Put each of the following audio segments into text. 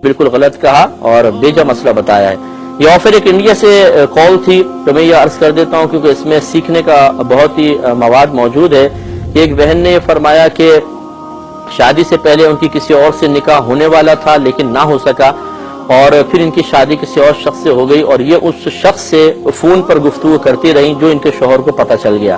بالکل غلط کہا اور بیجا مسئلہ بتایا ہے۔ یہ آفر ایک انڈیا سے کال تھی، تو میں یہ عرض کر دیتا ہوں کیونکہ اس میں سیکھنے کا بہت ہی مواد موجود ہے۔ ایک بہن نے فرمایا کہ شادی سے پہلے ان کی کسی اور سے نکاح ہونے والا تھا لیکن نہ ہو سکا، اور پھر ان کی شادی کسی اور شخص سے ہو گئی، اور یہ اس شخص سے فون پر گفتگو کرتی رہیں جو ان کے شوہر کو پتہ چل گیا۔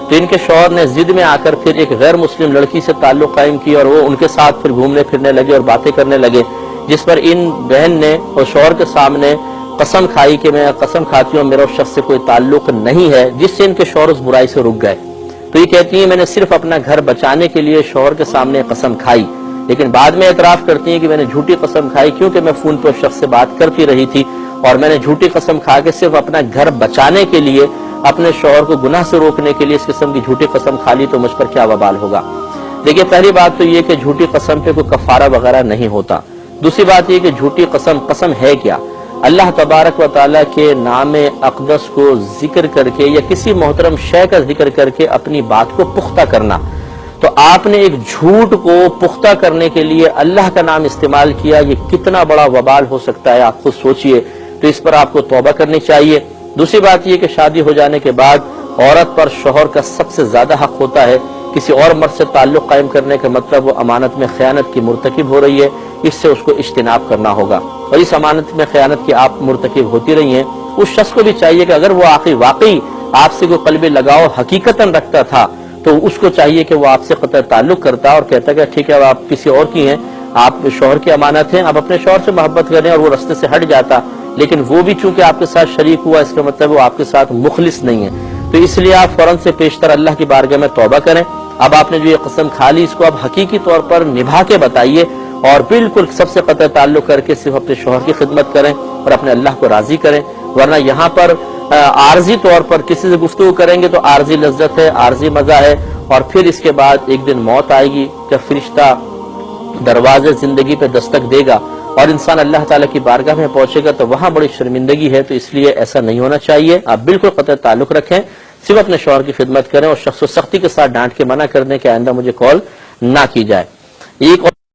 تو ان کے شوہر نے ضد میں آ کر پھر ایک غیر مسلم لڑکی سے تعلق قائم کیا، اور وہ ان کے ساتھ پھر گھومنے پھرنے لگے اور باتیں کرنے لگے، جس پر ان بہن نے اور شوہر کے سامنے قسم کھائی کہ میں قسم کھاتی ہوں میرا اس شخص سے کوئی تعلق نہیں ہے، جس سے ان کے شوہر اس برائی سے رک گئے۔ تو یہ کہتی ہیں میں نے صرف اپنا گھر بچانے کے لیے شوہر کے سامنے قسم کھائی، لیکن بعد میں اعتراف کرتی ہیں کہ میں نے جھوٹی قسم کھائی کیونکہ میں فون پہ اس شخص سے بات کرتی رہی تھی، اور میں نے جھوٹی قسم کھا کے صرف اپنا گھر بچانے کے لیے، اپنے شوہر کو گناہ سے روکنے کے لیے اس قسم کی جھوٹی قسم کھا لی، تو مجھ پر کیا وبال ہوگا۔ دیکھیے پہلی بات تو یہ کہ جھوٹی قسم پہ کوئی کفارہ وغیرہ نہیں ہوتا۔ دوسری بات یہ کہ جھوٹی قسم ہے کیا؟ اللہ تبارک و تعالیٰ کے نام اقدس کو ذکر کر کے یا کسی محترم شے کا ذکر کر کے اپنی بات کو پختہ کرنا۔ تو آپ نے ایک جھوٹ کو پختہ کرنے کے لیے اللہ کا نام استعمال کیا، یہ کتنا بڑا وبال ہو سکتا ہے آپ خود سوچئے۔ تو اس پر آپ کو توبہ کرنی چاہیے۔ دوسری بات یہ کہ شادی ہو جانے کے بعد عورت پر شوہر کا سب سے زیادہ حق ہوتا ہے۔ کسی اور مرد سے تعلق قائم کرنے کا مطلب وہ امانت میں خیانت کی مرتکب ہو رہی ہے، اس سے اس کو اجتناب کرنا ہوگا، اور اس امانت میں خیانت کی آپ مرتکب ہوتی رہی ہیں۔ اس شخص کو بھی چاہیے کہ اگر وہ واقعی آپ سے کوئی قلبی لگاؤ حقیقتاً رکھتا تھا تو اس کو چاہیے کہ وہ آپ سے قطع تعلق کرتا اور کہتا کہ ٹھیک ہے آپ کسی اور کی ہیں، آپ شوہر کی امانت ہیں، آپ اپنے شوہر سے محبت کریں، اور وہ راستے سے ہٹ جاتا، لیکن وہ بھی چونکہ آپ کے ساتھ شریک ہوا اس کا مطلب وہ آپ کے ساتھ مخلص نہیں ہے۔ تو اس لیے آپ فوراً سے پیشتر اللہ کی بارگاہ میں توبہ کریں۔ اب آپ نے جو یہ قسم کھا لی اس کو اب حقیقی طور پر نبھا کے بتائیے، اور بالکل سب سے قطع تعلق کر کے صرف اپنے شوہر کی خدمت کریں اور اپنے اللہ کو راضی کریں، ورنہ یہاں پر عارضی طور پر کسی سے گفتگو کریں گے تو عارضی لذت ہے، عارضی مزہ ہے، اور پھر اس کے بعد ایک دن موت آئے گی کہ فرشتہ دروازے زندگی پہ دستک دے گا اور انسان اللہ تعالیٰ کی بارگاہ میں پہنچے گا، تو وہاں بڑی شرمندگی ہے۔ تو اس لیے ایسا نہیں ہونا چاہیے۔ آپ بالکل قطع تعلق رکھیں، صرف اپنے شوہر کی خدمت کریں، اور شخص و سختی کے ساتھ ڈانٹ کے منع کر دیں کہ آئندہ مجھے کال نہ کی جائے۔ ایک